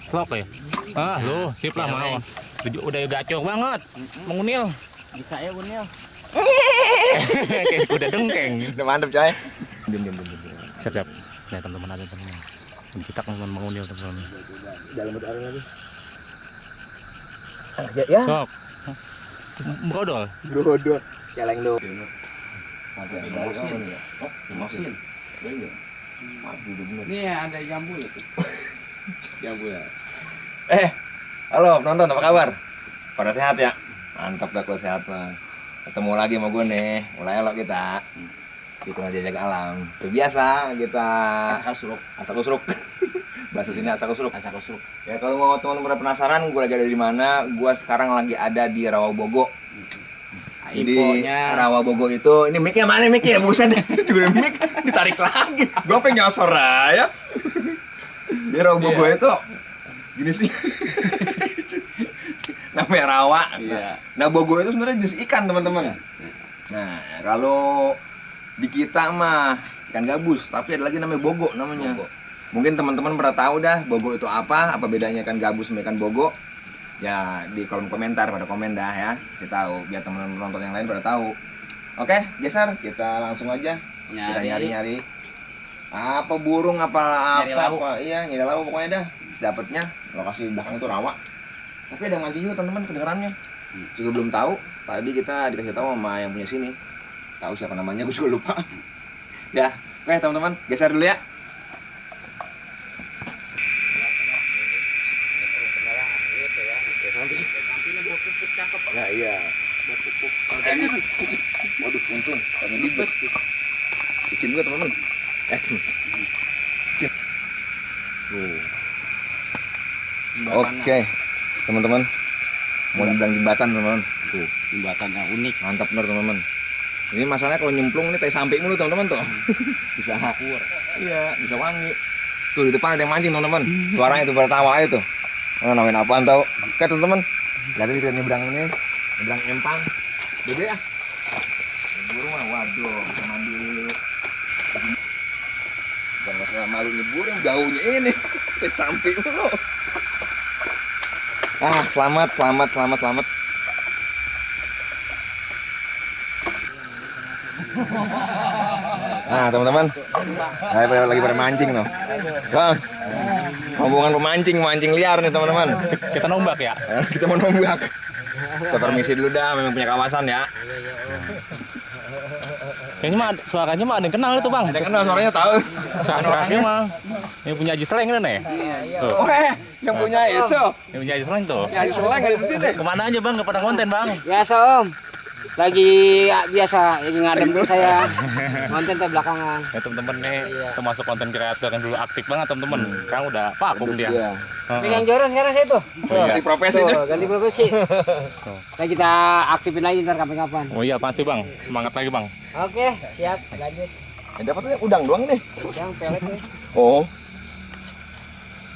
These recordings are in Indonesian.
Slok ya? Ah, lu sip lah mau. Udah gacor banget. Mengunil. Bisa ya Unil. Kayak kuda dengkeng. Udah mantep coy. Diam. Siap. Nah, teman-teman ada teman. Kita teman mengunil teman-teman. Dalam air lagi. Ya. Sok. Brodol. Celeng dulu. Mosin. Nih ada jambu itu. Jambu ya. Halo penonton, apa kabar? Pada sehat ya? Mantap dah kalau sehat mah. Ketemu lagi sama gue nih, mulai elok kita. Kita aja jaga alam. Biasa kita asak usruk. Bahasa sini asak usruk. Ya kalau mau teman-teman penasaran, gue lagi ada di mana? Gue sekarang lagi ada di Rawabogo. Jadi Rawabogo itu, ini mic-nya mana mic-nya? Buset, juga mic ditarik lagi. Gue pengen nyosor aja. Di Rawabogo itu gini sih. Namanya rawa. Nah, bogo itu sebenarnya jenis ikan, teman-teman. Nah, kalau di kita mah ikan gabus, tapi ada lagi namanya bogo namanya. Mungkin teman-teman pernah tahu dah bogo itu apa bedanya ikan gabus sama ikan bogo. Ya di kolom komentar, pada komen dah ya, kasih tahu biar teman-teman penonton yang lain pada tahu. Oke, geser, kita langsung aja kita nyari-nyari apa burung apa iya nyari lauk pokoknya dah. Dapatnya lokasi belakang itu rawa. Tapi ada mancing juga teman-teman kedengarannya. Juga belum tahu. Tadi kita dikasih tahu sama yang punya sini. Tahu siapa namanya, gue juga lupa. Ya, oke teman-teman, geser dulu ya. Nah iya. Waduh, untung. Tanya di bus tuh. Bikin gue teman-teman. Oke, teman-teman. Mau nyebrang jembatan, teman-teman. Tuh, jembatannya unik. Mantap bener, teman-teman. Ini masalahnya kalau nyemplung ini tai sampai mulu, teman-teman tuh. Bisa hakur. Iya, bisa wangi. Tuh di depan ada yang mancing, teman-teman. Suaranya tuh bertawa aja tuh. Namain apaan tahu? Oke, teman-teman. Lihat kita nyebrang ini. Nyebrang empang. Gede ya. Burung mah waduh, bisa mandi. Bukan masalah malu nyebur, yang jauhnya ini. Tai sampai mulu. Selamat. Nah, teman-teman. Lagi pada mancing loh. Bang. Hubungan mancing liar nih, teman-teman. Kita nombak ya. Kita mau nombak. Kita permisi dulu dah, memang punya kawasan ya. Kayaknya suaranya mah ada yang kenal itu, Bang. Ada kenal suaranya tahu. Suaranya mah yang punya Haji Seleng itu nih. Oh, yang punya itu. Yang punya Haji Seleng tuh. Haji Seleng ada di sini. Kemana aja, Bang? Enggak pada konten, Bang. Biasa Om. Lagi ngadem dulu saya. Konten teh belakangan. Ya teman-teman nih termasuk konten kreator yang dulu aktif banget, teman-teman. Sekarang udah vakum dia. Ini yang joran sekarang saya tuh. Ganti profesi nih. Ganti profesi. Nah, kita aktifin lagi ntar kapan-kapan. Oh iya pasti, Bang. Semangat lagi, Bang. Oke, siap. Lanjut. Dapatnya udang doang nih. Yang pelet nih. Oh.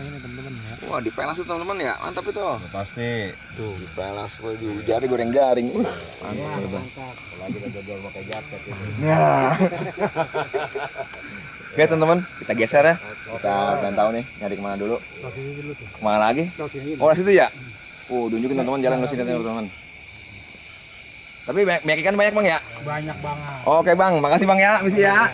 Ini teman-teman ya. Wah, dipelas tuh teman-teman ya. Mantap itu. Pasti. Tuh, dipelas di jari goreng garing. Mantap. Lagi kita jual pakai jaket ini. Nah. Oke, teman-teman, kita geser ya. Kita pengen tahu nih nyari kemana dulu. Kemana lagi? Oh, situ ya. Tunjukin teman-teman jalan ke sini teman-teman. Tapi banyak ikan banyak, Bang ya? Banyak banget. Oke, Bang. Makasih, Bang ya. Misi ya.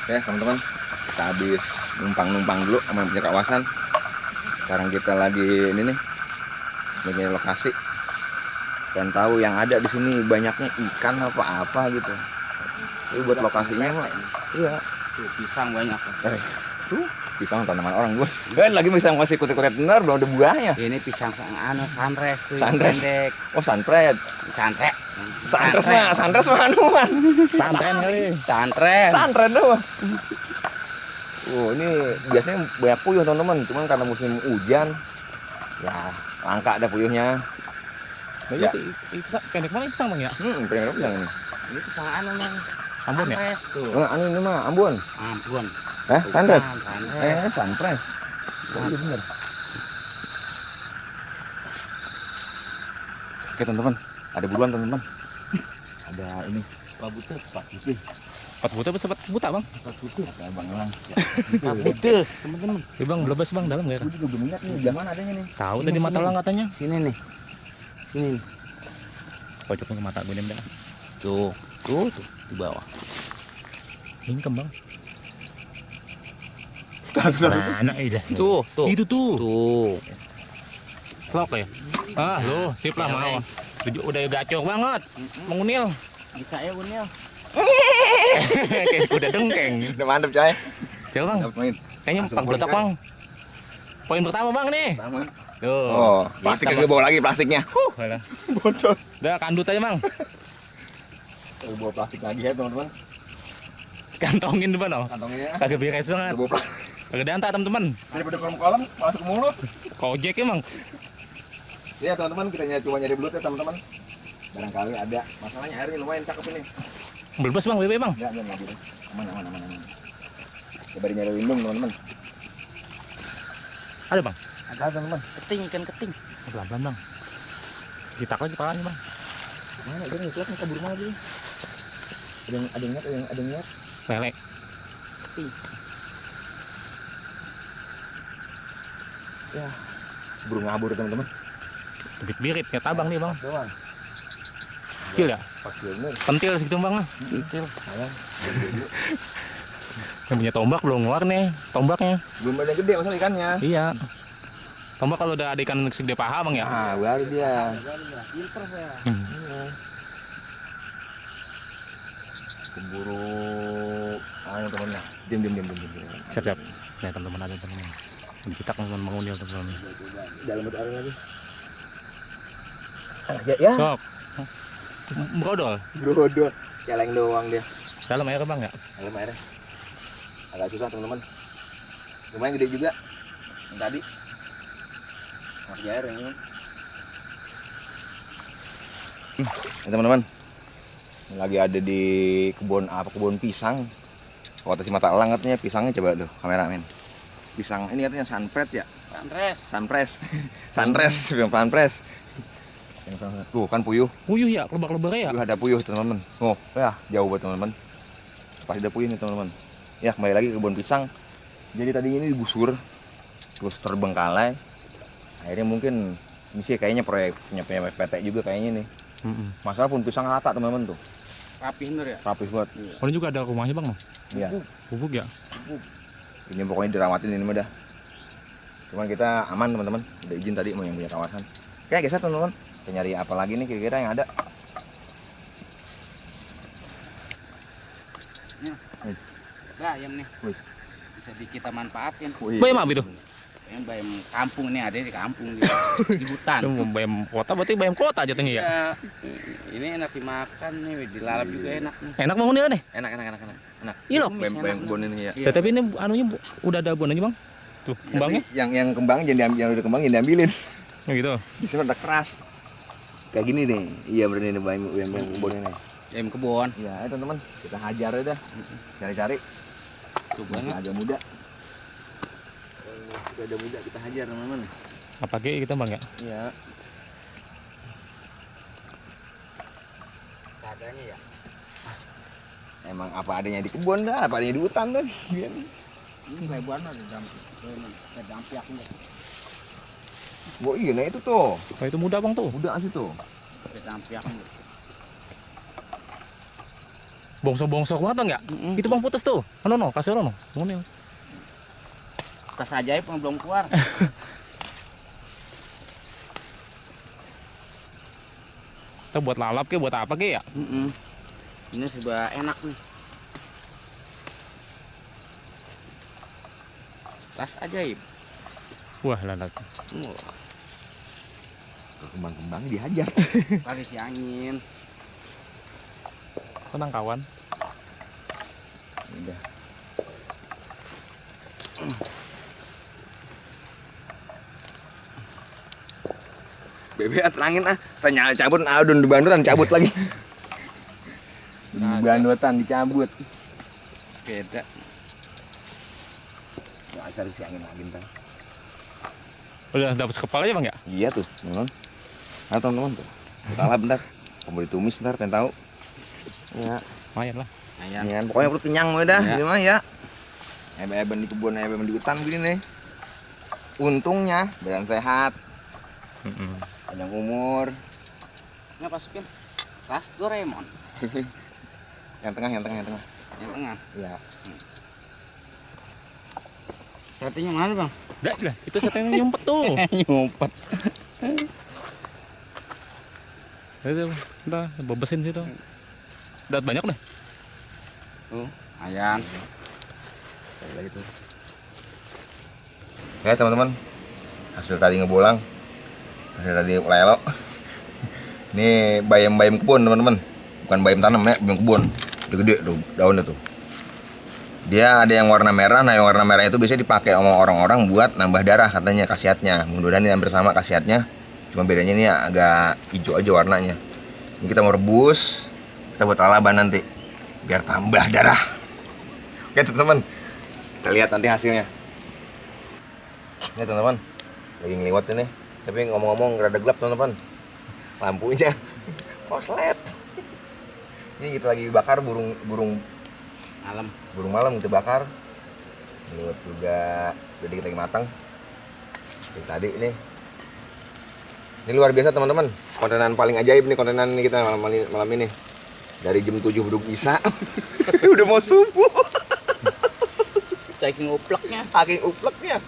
Oke, teman-teman. Kita habis numpang dulu sama punya kawasan. Sekarang kita lagi ini nih. Lagi lokasi. Dan tahu yang ada di sini banyaknya ikan apa gitu. Itu buat lokasinya mah. Iya. Tuh, pisang banyak. Tuh, pisang tanaman orang gue. Kan lagi pisang masih kulit-kulit benar, belum ada buahnya. Ini pisang sunrise tuh. Sunrise. Pendek. Oh, sunset. Santre. Sunrise mah anuan. Santren kali. Santren tuh. Ini biasanya banyak puyuh, teman-teman. Cuman karena musim hujan, ya langka ada puyuhnya. Ya. Pendek mana pisang, Bang ya? Pendek pisang ini. Ini pisang Bang. Ambon ya? Tuh. Ini mah Ambon. Ambon. Sunrise. Sunrise. Oh, iya bener. Oke, teman-teman. Ada buruan, teman-teman. Ada ini. Pak Putih. 4 buta apa 4 buta bang? Kayak Bang Elang. Betul, teman-teman. Ya bang, belebas bang dalam nggak? Gue juga belum lihat nih, zaman adanya nih. Tahu tadi mata lang katanya. Sini nih. Sini. Pojoknya ke mata gue nih. Tuh di bawah. Ingkem bang. Nah, iya. Tuh. Itu tuh. Tuh. Slok ya. Ah, lo sip lah mau. Udah gacor banget. Mengunil. Bisa ya Unil. Kayak udah dengkeng. udah mantep coy. Coba bang. Dapat main. Kayaknya Langsung pang poin, betak coy. bang. Poin pertama bang nih. Sama. Tuh. Oh, plastik Bisa, kagak bawa lagi plastiknya. Alah. Bocor. Udah kandut aja bang. Bawa plastik lagi ya teman-teman. Kantongin depan oh. Kantongnya. Kagak beres banget. Bawa plastik. Kagak diantar teman-teman. Daripada kolam masuk mulut. Kojek emang. Ya teman-teman, kita coba nyari belut ya teman-teman. Barangkali ada. Masalahnya airnya lumayan cakep ini. Belebas bang, bebe bang. Enggak mobil. Aman. Coba nyari lindung teman-teman. Ada bang. Ada teman-teman. Keting, ikan keting. Pelan-pelan bang. Ditak lagi palanya bang. Mana dia nih, keluar kabur mana dia? Ada yang lihat. Lele. Keting. Ya. Burung ngabur teman-teman. Birit-birit kayak tabang nih bang. Doang. Kecil ya? Pas bener. Pentil segitu bang. Kecil. Sayang. Yang punya tombak belum keluar nih. Tombaknya. Belum ada gede masalah ikannya. Iya. Tombak kalau udah ada ikan segede paha bang ya. Ah, baru dia. Pinter saya. Keburu ayo teman-teman. Diam. Siap. Nih teman-teman ada teman-teman. Kita kan mengunil teman-teman. Dalam ada air lagi. Ya. Sok. Brodol. Brodol. Celeng doang dia. Dalam air bang ya. Dalam airnya. Agak susah teman-teman. Lumayan gede juga. Yang tadi. Masih air ini. Ya, teman-teman. Lagi ada di kebun pisang. Kota si mata elang katanya pisangnya, coba tuh kameramen. Pisang ini katanya sunfred ya. Sunrise. Tuh kan puyuh. Puyuh ya, lebak-lebak ya. Ada puyuh teman-teman. Oh, ya jauh buat teman-teman. Pasti ada puyuh nih teman-teman. Ya kembali lagi ke kebun pisang. Jadi tadi ini digusur, terus terbengkalai. Akhirnya mungkin ini sih kayaknya proyeknya PT juga kayaknya nih. Masalah pun pisang rata teman-teman tuh. Rapi bener ya. Rapih banget. Oh ini juga ada rumahnya bang. Iya. Bubuk ya. Ini pokoknya diramatin ini mah dah. Cuman kita aman teman-teman. Udah izin tadi mau yang punya kawasan. Oke guys teman-teman. Kita nyari apa lagi nih kira-kira yang ada. Bayam nih. Wih. Bisa kita manfaatin. Bayam apa itu? Bayam kampung nih, ada di kampung di hutan. Itu bayam kota, berarti bayam kota aja tinggi ya. Ya, ini enak dimakan nih, dilalap juga enak nih. Enak bang unil nih. Enak. Iya loh. Bayam kebun ini ya. Iya. Tapi ini anunya udah ada bonanya bang. Tuh kembangnya. Yang kembang jangan diambil, yang udah kembang jangan diambilin. Oh, gitu. Itu udah keras. Kayak gini nih. Iya bener ini bayam kebun ini. Bayam kebon. Ya, ayo teman-teman, kita hajar aja dah. Cari-cari. Tuh Masih banget. agak muda. Masih ada muda kita hajar teman-teman. Apa kita bang ya? Iya. Seadanya ya. Emang apa adanya di kebun dah, apa adanya di hutan dah. Ini bayam ada dampiak nih. Oh iya, nah itu tuh. Oh, itu muda bang tuh. Muda sih tuh. Dampiak nih. Bongsor-bongsor banget bang ya? Itu bang putus tuh. No, kasih no. Unil. Tas ajaib yang belum keluar. Kita buat lalap ke, buat apa ke ya? Ini sudah enak nih. Tas ajaib. Wah lalap. Kembang-kembang dihajar. Kali si angin. Tenang kawan. Udah. Bebek terangin tanya cabut adun di banduran cabut lagi. Di bandutan dicabut. Beda. Ya asal si angin lagi ntar. Udah dapat sekepal aja bang ya? Iya tuh, teman. Nah teman-teman tuh. Salah bentar. Kamu ditumis ntar, pengen tahu. Ya. Lumayan lah. Ayan. Ini kan pokoknya perut kenyang udah, Ya. ini mah ya. Eben-eben di kebun, eben di hutan begini nih. Untungnya badan sehat, panjang umur. Nggak masukin tas Doraemon. Yang tengah, yang tengah, yang tengah. Yang tengah. Iya. Satenya mana bang? Dah lah, itu satenya nyumpet tuh. Nyumpet. Itu, udah bebesin situ. Udah banyak deh. Tuh, ayan. Lagi tuh. Ya teman-teman, hasil tadi ngebolang, hasil tadi lelo. Ini bayam-bayam kebun teman-teman, bukan bayam tanam ya, bayam kebun. Gede tuh daunnya tuh. Dia ada yang warna merah, nah yang warna merah itu biasanya dipakai sama orang-orang buat nambah darah katanya khasiatnya. Mudah-mudahan ini hampir sama khasiatnya, cuma bedanya ini agak hijau aja warnanya. Ini kita mau rebus, kita buat lalaban nanti, biar tambah darah. Oke teman-teman, kita lihat nanti hasilnya. Ini teman-teman, lagi ngeliwat ini, tapi ngomong-ngomong rada gelap teman-teman. Lampunya koslet. Ini kita lagi bakar burung malam kita bakar. Ngeliwat juga udah dikit lagi matang. Dari tadi ini luar biasa teman-teman. Kontenan paling ajaib nih kontenan kita malam ini. Dari jam 7 beduk Isya udah mau subuh. Saking upleknya. Saking upleknya.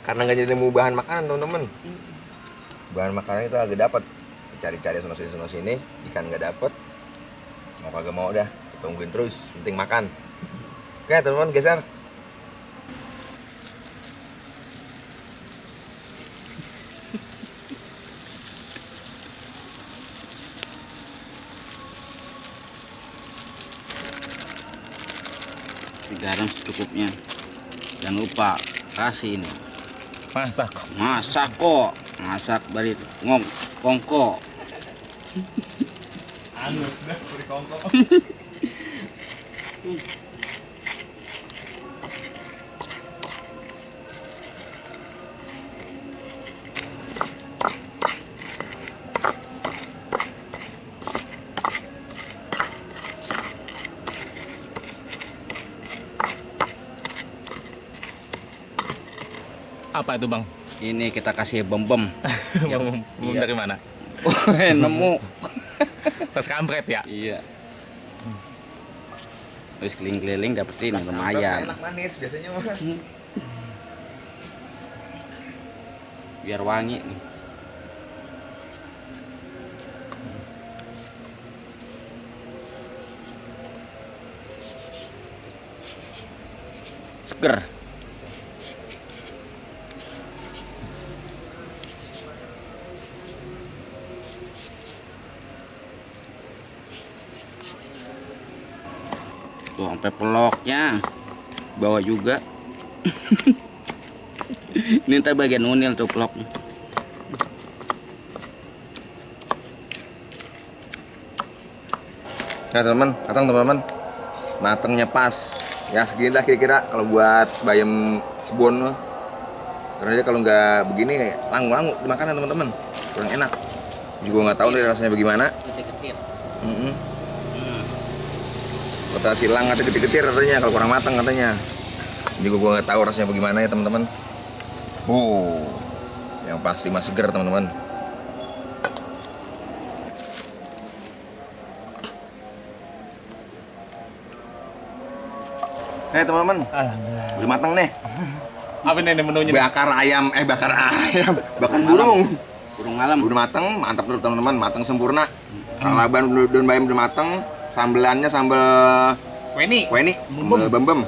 Karena nggak jadi mau bahan makanan teman-teman. Bahan makanan itu agak dapat. Cari-cari sono sini, ikan nggak dapet. Mau kagak mau dah, tungguin terus. Penting makan. Oke teman-teman, geser. Garam secukupnya. Jangan lupa kasih ini. Masak bari kongko. Anus dah, beri kongko. Apa itu bang? Ini kita kasih bem-bem. Ya, Belum iya. dari mana? Nemu. Tas kampret ya? Iya. Terus keliling-keliling dapet ini lumayan. Enak manis biasanya mah. Biar wangi nih. Seger. Tuh sampai peloknya bawa juga. Ini ntar bagian unil tuh peloknya. Nah teman-teman, datang teman-teman, matangnya pas. Ya segini lah kira-kira kalau buat bayam kebun. Karena dia kalau nggak begini langu-langu dimakan teman-teman, kurang enak. Juga nggak tahu nih rasanya bagaimana. Ketir-ketir. Kota silang atau ketir-ketir katanya kalau kurang matang katanya. Juga gua nggak tahu rasanya bagaimana ya teman-teman. Oh, yang pasti masih seger teman-teman. Teman-teman, udah matang nih. Apa ini menunya? Bakar ayam, bakar burung. Burung malam. Udah matang, mantap dulu teman-teman, matang sempurna. Lalaban daun bayam udah matang, sambelannya sambal Weni. sambal bem-bem.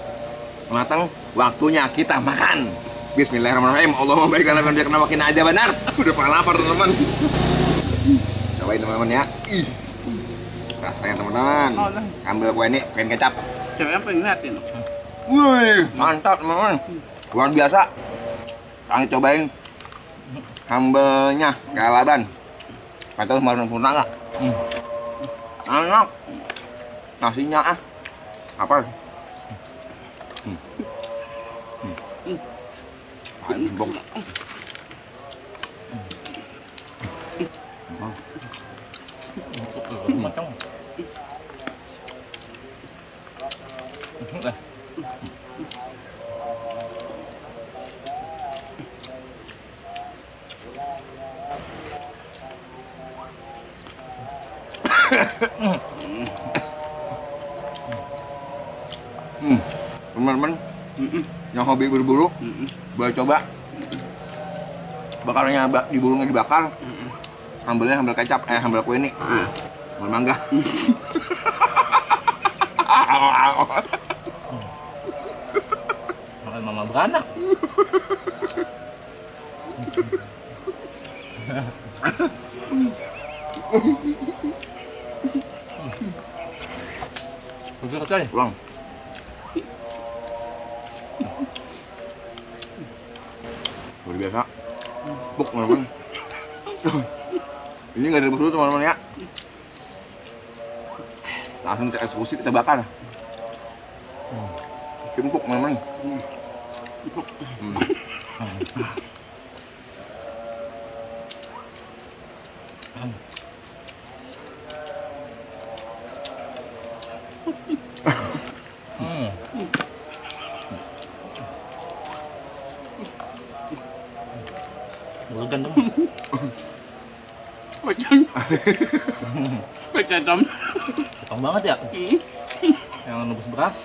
Matang, waktunya kita makan. Bismillahirrahmanirrahim. Allahumma barik lana biar kena makin aja benar. Udah pernah lapar teman-teman. Cobain teman-teman ya. Ih. Rasanya teman-teman. Sambal weni, pengen kecap. Siapa yang pengen ngeliatin? Wih, mantap teman-teman. Luar biasa. Kalian cobain sambalnya kayak laban. Kata mau sempurna nggak? Enak. Nasinya apa? Bok. Teman-teman yang hobi berburu boleh coba. Bakarnya di burungnya dibakar. Sambelnya sambal kecap, sambal kue ini. Sambal mangga. Makan mama beranak. Begitu kecil. Pulang. Luar biasa. Buk teman-teman. Ini nggak direbus dulu teman-teman ya. Langsung kita eksekusi, kita bakar. Empuk teman-teman. Bukan dong. Macam. Macam. Potong banget ya. Yang nembus beras.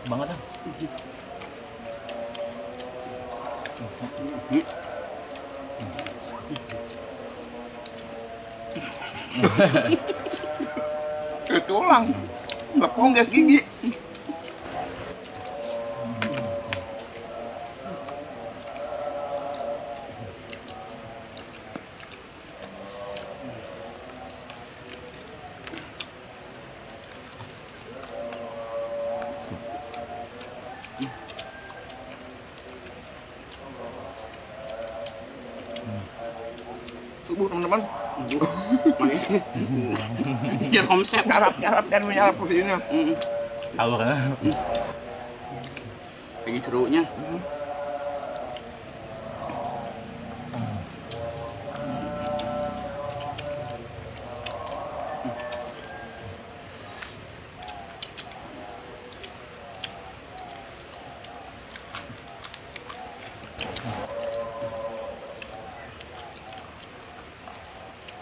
Banget ya. Tulang. Lepong guys gigi. Subuh teman-teman. Jangan omset. Nyarap dan menyarap posisinya. Tahu kan? Lagi serunya.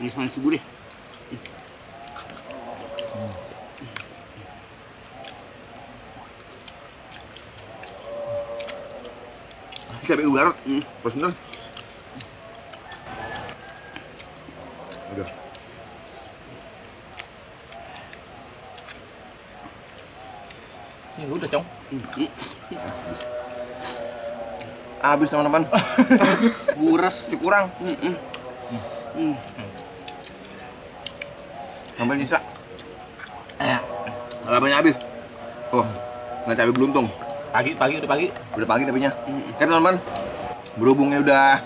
Ini sama si gurih. Cabai ular, pas bener. Udah. Sini udah, Cong. Habis teman-teman. Gures. Kurang. Sampai sisa. Lambanya habis. Oh, nggak cabai beluntung. Pagi udah pagi. Udah pagi tapinya. Oke teman-teman, berhubungnya udah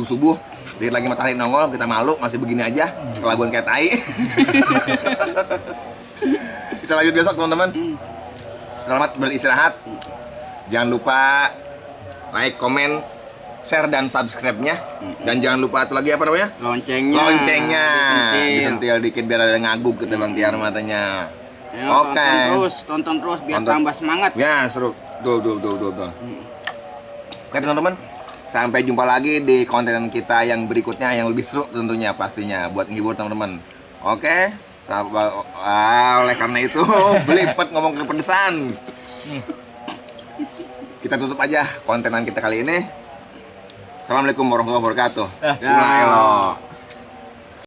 subuh, lihat lagi matahari nongol, kita malu masih begini aja, kelabuan kayak tai. Kita lanjut besok teman-teman. Selamat beristirahat. Jangan lupa like, komen, share dan subscribe-nya. Dan jangan lupa itu lagi apa namanya? Loncengnya. Disentil dikit biar ada ngaguk ke Bang Tiar matanya. Ayo, Oke. tonton terus biar Tonton. tambah semangat. Ya, seru. Tuh. Oke teman-teman, sampai jumpa lagi di konten kita yang berikutnya yang lebih seru tentunya pastinya buat menghibur teman-teman. Oke, oleh karena itu belipet ngomong kepedesan. Kita tutup aja kontenan kita kali ini. Assalamualaikum warahmatullahi wabarakatuh. Ya. Elo.